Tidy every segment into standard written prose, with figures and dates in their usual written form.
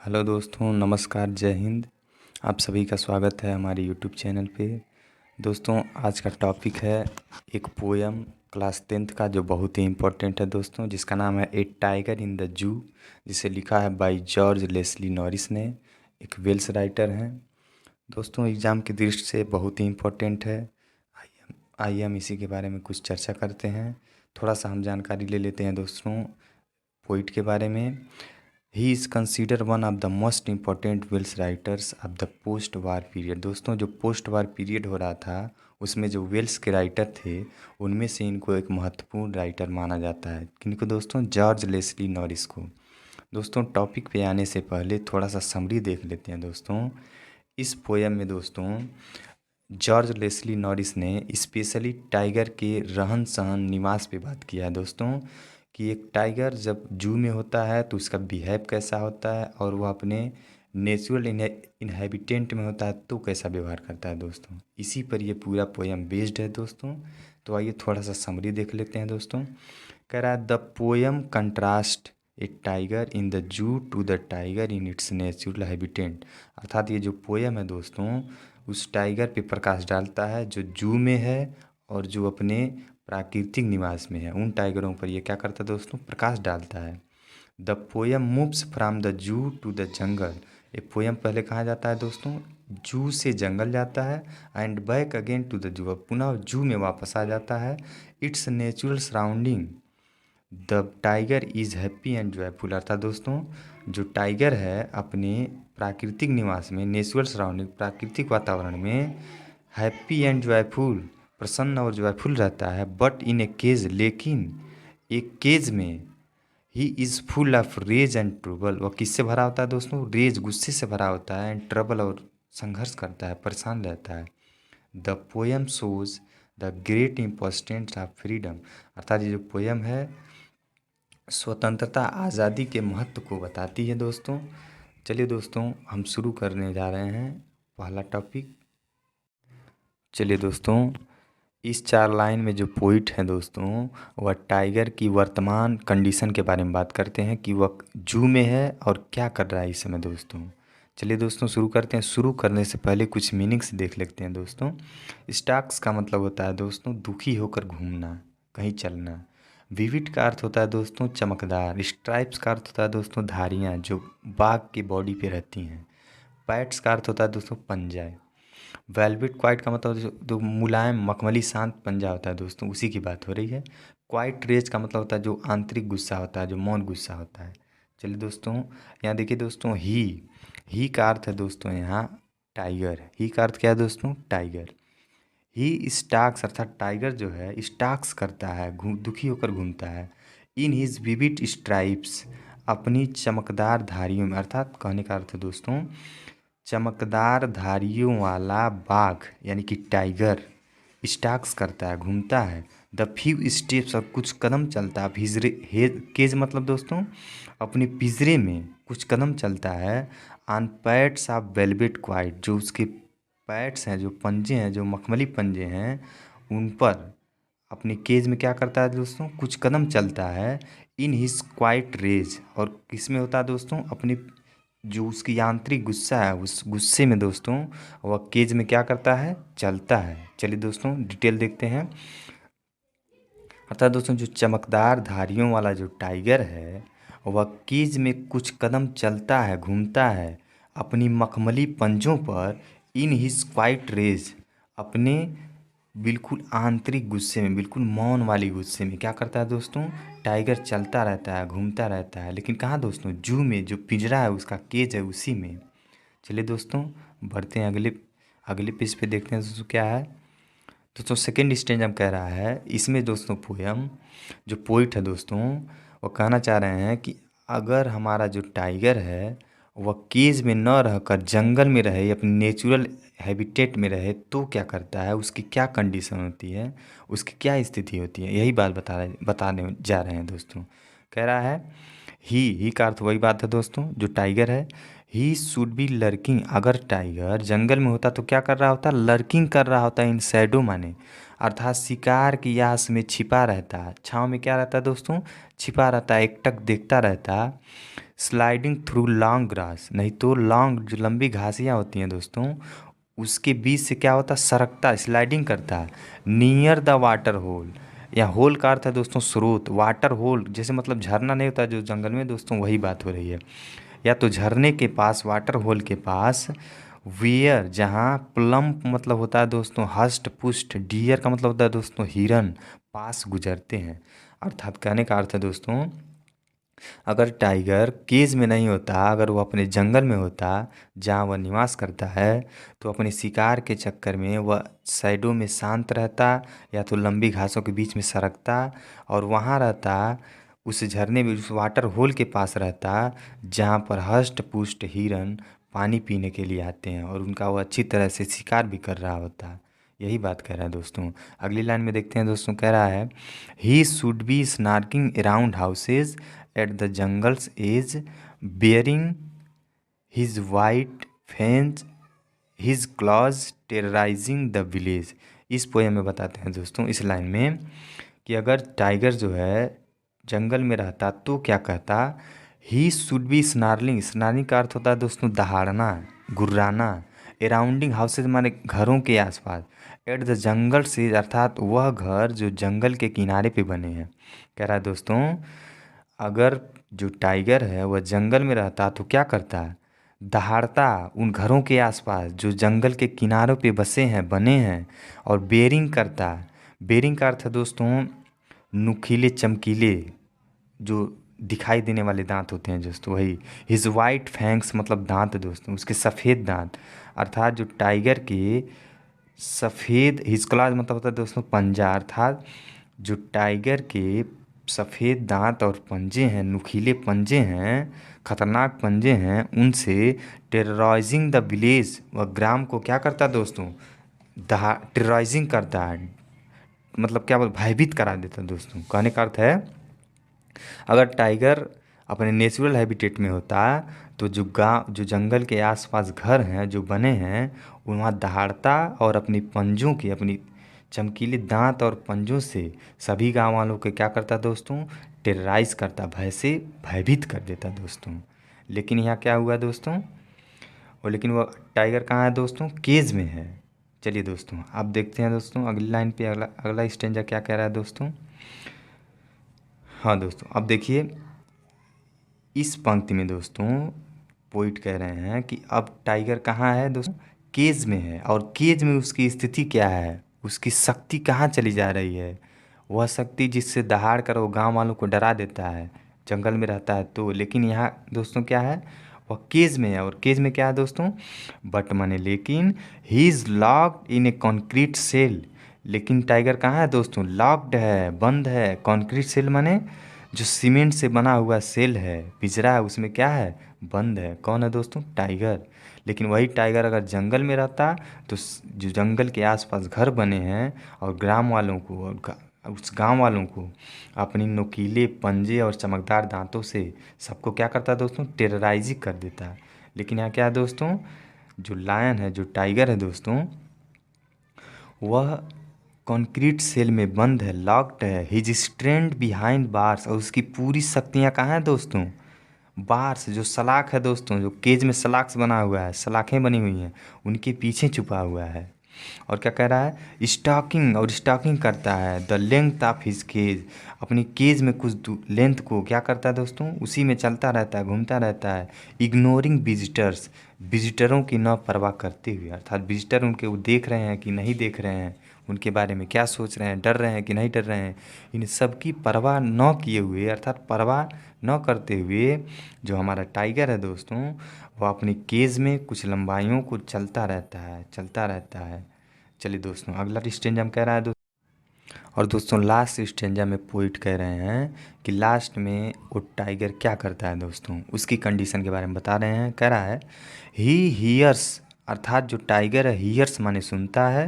Hello दोस्तों, नमस्कार, जय हिंद। आप सभी का स्वागत है हमारे यूट्यूब चैनल पे। दोस्तों, आज का टॉपिक है एक पोयम क्लास 10th का जो बहुत ही इम्पोर्टेंट है दोस्तों, जिसका नाम है ए टाइगर इन द जू, जिसे लिखा है बाय जॉर्ज लेस्ली नॉरिस ने। एक वेल्स राइटर हैं दोस्तों। एग्ज़ाम की दृष्टि से बहुत ही इम्पोर्टेंट है। आइए हम इसी के बारे में कुछ चर्चा करते हैं। थोड़ा सा हम जानकारी ले लेते हैं दोस्तों पोइट के बारे में। He is consider one of the most important Welsh writers of the post war period. दोस्तों, जो पोस्ट वार पीरियड हो रहा था उसमें जो वेल्स के राइटर थे उनमें से इनको एक महत्वपूर्ण राइटर माना जाता है। किनको दोस्तों? जॉर्ज लेस्ली नॉरिस को। दोस्तों, टॉपिक पे आने से पहले थोड़ा सा समरी देख लेते हैं दोस्तों। इस पोयम में दोस्तों जॉर्ज लेस्ली नॉरिस ने स्पेशली टाइगर के रहन सहन निवास पे बात किया है दोस्तों, कि एक टाइगर जब जू में होता है तो उसका बिहेव कैसा होता है, और वह अपने नेचुरल इनहेबिटेंट में होता है तो कैसा व्यवहार करता है दोस्तों। इसी पर ये पूरा पोयम बेस्ड है दोस्तों। तो आइए थोड़ा सा समरी देख लेते हैं दोस्तों। कह रहा है the poem contrast a tiger in the zoo to the tiger in its natural habitant. अर्थात ये जो पोयम है दोस्तों उस टाइगर पे प्रकाश डालता है जो जू में है और जो अपने प्राकृतिक निवास में है। उन टाइगरों पर ये क्या करता है दोस्तों? प्रकाश डालता है। The poem moves from the zoo to the jungle. ये पोयम पहले कहाँ जाता है दोस्तों? जू से जंगल जाता है, and back again to the zoo, अब पुनः जू में वापस आ जाता है। It's natural surrounding the tiger is happy and joyful. अर्थात दोस्तों जो टाइगर है अपने प्राकृतिक निवास में, नेचुरल सराउंडिंग, प्राकृतिक वातावरण में हैप्पी एंड जॉयफुल, प्रसन्न और जॉयफुल रहता है। बट इन ए केज, लेकिन एक केज में he is full of rage and trouble. वह किससे भरा होता है दोस्तों? रेज, गुस्से से भरा होता है, एंड ट्रबल, और संघर्ष करता है, परेशान रहता है। The poem shows the great importance of freedom. अर्थात ये जो पोयम है स्वतंत्रता, आज़ादी के महत्व को बताती है दोस्तों। चलिए दोस्तों हम शुरू करने जा रहे हैं पहला टॉपिक। चलिए दोस्तों, इस 4 लाइन में जो पोइट है दोस्तों वह टाइगर की वर्तमान कंडीशन के बारे में बात करते हैं कि वह जू में है और क्या कर रहा है इस समय दोस्तों। चलिए दोस्तों शुरू करते हैं। शुरू करने से पहले कुछ मीनिंग्स देख लेते हैं दोस्तों। स्टाक्स का मतलब होता है दोस्तों दुखी होकर घूमना, कहीं चलना। विविड का अर्थ होता है दोस्तों चमकदार। स्ट्राइप्स का अर्थ होता है दोस्तों धारियाँ जो बाघ की बॉडी पे रहती हैं। पैट्स का अर्थ होता है दोस्तों पंजा। वेलवेट क्वाइट का मतलब जो मुलायम मखमली शांत पंजा होता है दोस्तों, उसी की बात हो रही है। क्वाइट रेज का मतलब होता है जो आंतरिक गुस्सा होता है, जो मौन गुस्सा होता है। चलिए दोस्तों यहाँ देखिए दोस्तों ही का अर्थ है दोस्तों यहाँ टाइगर। ही का अर्थ क्या है दोस्तों? टाइगर। ही स्टाक्स अर्थात टाइगर जो है स्टाक्स करता है, दुखी होकर घूमता है। इन हिज विविड स्ट्राइप्स, अपनी चमकदार धारियों में। अर्थात कहने का अर्थ है दोस्तों चमकदार धारियों वाला बाघ यानी कि टाइगर स्टाक्स करता है, घूमता है। द फ्यू स्टेप्स, और कुछ कदम चलता है। भिजरे केज मतलब दोस्तों अपने पिंजरे में कुछ कदम चलता है। On pads of velvet quite, जो उसके पैड्स हैं, जो पंजे हैं, जो मखमली पंजे हैं, उन पर अपने केज में क्या करता है दोस्तों? कुछ कदम चलता है। इन हिज क्वाइट रेज, और किस में होता है दोस्तों? अपनी जो उसकी आंतरिक गुस्सा है उस गुस्से में दोस्तों वह केज में क्या करता है? चलता है। चलिए दोस्तों डिटेल देखते हैं। अर्थात दोस्तों जो चमकदार धारियों वाला जो टाइगर है वह केज में कुछ कदम चलता है, घूमता है अपनी मखमली पंजों पर। इन हिज क्वाइट रेज, अपने बिल्कुल आंतरिक गुस्से में, बिल्कुल मौन वाली गुस्से में क्या करता है दोस्तों? टाइगर चलता रहता है, घूमता रहता है, लेकिन कहाँ दोस्तों? जू में, जो पिंजरा है उसका केज है उसी में। चलिए दोस्तों बढ़ते हैं अगले अगले पेज पे, देखते हैं दोस्तों क्या है। दोस्तों सेकेंड स्टेंज हम कह रहा है इसमें दोस्तों पोयम जो पोइट है दोस्तों वो कहना चाह रहे हैं कि अगर हमारा जो टाइगर है वह केज में न रहकर जंगल में रहे, अपने नेचुरल हैबिटेट में रहे तो क्या करता है, उसकी क्या कंडीशन होती है, उसकी क्या स्थिति होती है, यही बात बताने जा रहे हैं दोस्तों। कह रहा है ही का अर्थ वही बात है दोस्तों जो टाइगर है। ही शुड बी लर्किंग, अगर टाइगर जंगल में होता तो क्या कर रहा होता? लर्किंग कर रहा होता इन शैडो, माने अर्थात शिकार की आस में छिपा रहता है, छाँव में क्या रहता है दोस्तों, छिपा रहता है, एकटक देखता रहता है। स्लाइडिंग थ्रू लॉन्ग ग्रास, नहीं तो लॉन्ग जो लंबी घासियाँ होती हैं दोस्तों, उसके बीच से क्या होता है, सरकता, स्लाइडिंग करता है। नियर द वाटर होल, या होल का अर्थ है दोस्तों स्रोत, वाटर होल जैसे मतलब झरना नहीं होता जो जंगल में दोस्तों, वही बात हो रही है। या तो झरने के पास, वाटर होल के पास, वियर जहाँ, प्लम्प मतलब होता है दोस्तों हष्ट पुष्ट, डियर का मतलब होता है दोस्तों हिरन, पास गुजरते हैं। अर्थात कहने का अर्थ है दोस्तों, अगर टाइगर केज में नहीं होता, अगर वो अपने जंगल में होता जहाँ वह निवास करता है, तो अपने शिकार के चक्कर में वह साइडों में शांत रहता, या तो लंबी घासों के बीच में सरकता और वहाँ रहता, उस झरने में, उस वाटर होल के पास रहता जहाँ पर हष्ट पुष्ट हिरन पानी पीने के लिए आते हैं और उनका वो अच्छी तरह से शिकार भी कर रहा होता। यही बात कह रहा है दोस्तों। अगली लाइन में देखते हैं दोस्तों, कह रहा है he should be snarling around houses at the jungle's edge, bearing his white fangs, his claws terrorising the village. इस पोएम में बताते हैं दोस्तों, इस लाइन में, कि अगर टाइगर जो है जंगल में रहता तो क्या कहता, ही शुड बी स्नार्लिंग, स्नार्लिंग का अर्थ होता है दोस्तों दहाड़ना, गुर्राना, अराउंडिंग हाउसेज माने घरों के आसपास, एट द जंगल से अर्थात वह घर जो जंगल के किनारे पे बने हैं। कह रहा है दोस्तों, अगर जो टाइगर है वह जंगल में रहता तो क्या करता, दहाड़ता उन घरों के आसपास जो जंगल के किनारों पे बसे हैं, बने हैं, और बेरिंग करता। बेरिंग का अर्थ है दोस्तों नुकीले चमकीले, जो दिखाई देने वाले दांत होते हैं दोस्तों, वही। हिज वाइट फैंक्स मतलब दांत दोस्तों, उसके सफ़ेद दांत, अर्थात जो टाइगर के सफ़ेद, हिज क्लॉज मतलब होता है दोस्तों पंजा, अर्थात जो टाइगर के सफ़ेद दांत और पंजे हैं, नुकीले पंजे हैं, खतरनाक पंजे हैं, उनसे टेरराइजिंग द विलेज, वह ग्राम को क्या करता है दोस्तों, टेरराइजिंग करता है, मतलब क्या बोल, भयभीत करा देता है दोस्तों। कहने का अर्थ है, अगर टाइगर अपने नेचुरल हैबिटेट में होता तो जो गाँव, जो जंगल के आसपास घर हैं जो बने हैं, वहाँ दहाड़ता और अपनी पंजों की, अपनी चमकीले दांत और पंजों से सभी गांव वालों को क्या करता दोस्तों, टेरराइज करता, भय से भयभीत कर देता दोस्तों। लेकिन यहाँ क्या हुआ दोस्तों, और लेकिन वो टाइगर कहाँ है दोस्तों, केज में है। चलिए दोस्तों अब देखते हैं दोस्तों अगली लाइन पे, अगला अगला स्टेंजा क्या कह रहा है दोस्तों। हाँ दोस्तों अब देखिए, इस पंक्ति में दोस्तों पोइट कह रहे हैं कि अब टाइगर कहाँ है दोस्तों, केज में है, और केज में उसकी स्थिति क्या है, उसकी शक्ति कहाँ चली जा रही है, वह शक्ति जिससे दहाड़ कर वो गांव वालों को डरा देता है, जंगल में रहता है तो। लेकिन यहाँ दोस्तों क्या है, वह केज में है, और केज में क्या है दोस्तों, बट माने लेकिन, he is locked in a concrete cell, लेकिन टाइगर कहाँ है दोस्तों, लॉक्ड है, बंद है, कॉन्क्रीट सेल माने जो सीमेंट से बना हुआ सेल है, पिंजरा है, उसमें क्या है, बंद है। कौन है दोस्तों, टाइगर। लेकिन वही टाइगर अगर जंगल में रहता तो जो जंगल के आसपास घर बने हैं और ग्राम वालों को और उस गांव वालों को अपनी नुकीले पंजे और चमकदार दांतों से सबको क्या करता है दोस्तों, टेरराइज कर देता है। लेकिन यहाँ क्या है दोस्तों, जो लायन है, जो टाइगर है दोस्तों, वह कंक्रीट सेल में बंद है, लॉक्ड है, हिज स्ट्रेंड बिहाइंड बार्स, और उसकी पूरी शक्तियाँ कहाँ हैं दोस्तों, बार्स जो सलाख है दोस्तों, जो केज में सलाख बना हुआ है, सलाखें बनी हुई हैं, उनके पीछे छुपा हुआ है। और क्या कह रहा है, स्टॉकिंग, और स्टॉकिंग करता है the length of his cage, अपनी केज में कुछ लेंथ को क्या करता है दोस्तों, उसी में चलता रहता है, घूमता रहता है। इग्नोरिंग विजिटर्स, विजिटरों की न परवाह करते हुए, अर्थात विजिटर उनके वो देख रहे हैं कि नहीं देख रहे हैं, उनके बारे में क्या सोच रहे हैं, डर रहे हैं कि नहीं डर रहे हैं, इन सब की परवाह न किए हुए, अर्थात परवाह न करते हुए जो हमारा टाइगर है दोस्तों, वो अपनी केज में कुछ लंबाइयों को चलता रहता है, चलता रहता है। चलिए दोस्तों अगला स्टेंजा हम कह रहा है दोस्तों, और दोस्तों लास्ट स्टेंजा में पोइट कह रहे हैं कि लास्ट में वो टाइगर क्या करता है दोस्तों, उसकी कंडीशन के बारे में बता रहे हैं। कह रहा है ही हियर्स, अर्थात जो टाइगर है, हियर्स माने सुनता है,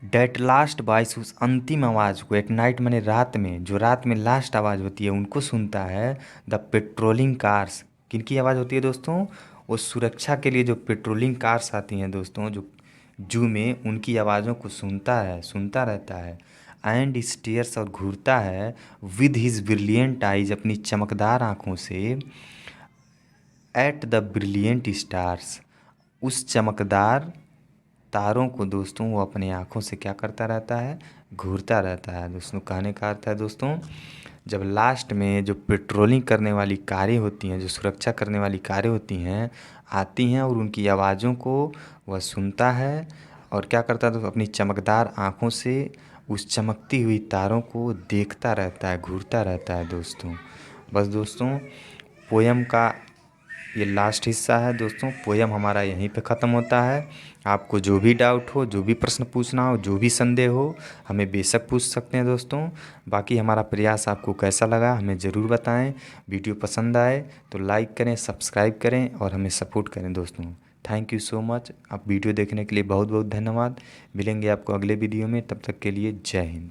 डेट लास्ट वॉइस, उस अंतिम आवाज़ को, एट नाइट माने रात में, जो रात में लास्ट आवाज़ होती है उनको सुनता है। द पेट्रोलिंग कार्स, किनकी आवाज़ होती है दोस्तों, वो सुरक्षा के लिए जो पेट्रोलिंग कार्स आती हैं दोस्तों, जो जू में उनकी आवाज़ों को सुनता रहता है एंड स्टेयर्स और घूरता है विद हिज ब्रिलियंट आइज अपनी चमकदार आँखों से एट द ब्रिलियंट स्टार्स उस चमकदार तारों को दोस्तों वो अपनी आँखों से क्या करता रहता है, घूरता रहता है। दोस्तों कहने का अर्थ है दोस्तों, जब लास्ट में जो पेट्रोलिंग करने वाली कारें होती हैं, जो सुरक्षा करने वाली कारें होती हैं, आती हैं और उनकी आवाज़ों को वह सुनता है और क्या करता है तो अपनी चमकदार आँखों से उस चमकती हुई तारों को देखता रहता है, घूरता रहता है दोस्तों। बस दोस्तों, पोयम का ये लास्ट हिस्सा है दोस्तों। पोयम हमारा यहीं पे ख़त्म होता है। आपको जो भी डाउट हो, जो भी प्रश्न पूछना हो, जो भी संदेह हो, हमें बेशक पूछ सकते हैं दोस्तों। बाकी हमारा प्रयास आपको कैसा लगा हमें ज़रूर बताएं। वीडियो पसंद आए तो लाइक करें, सब्सक्राइब करें और हमें सपोर्ट करें दोस्तों। Thank you so much. आप वीडियो देखने के लिए बहुत बहुत धन्यवाद। मिलेंगे आपको अगले वीडियो में, तब तक के लिए जय हिंद।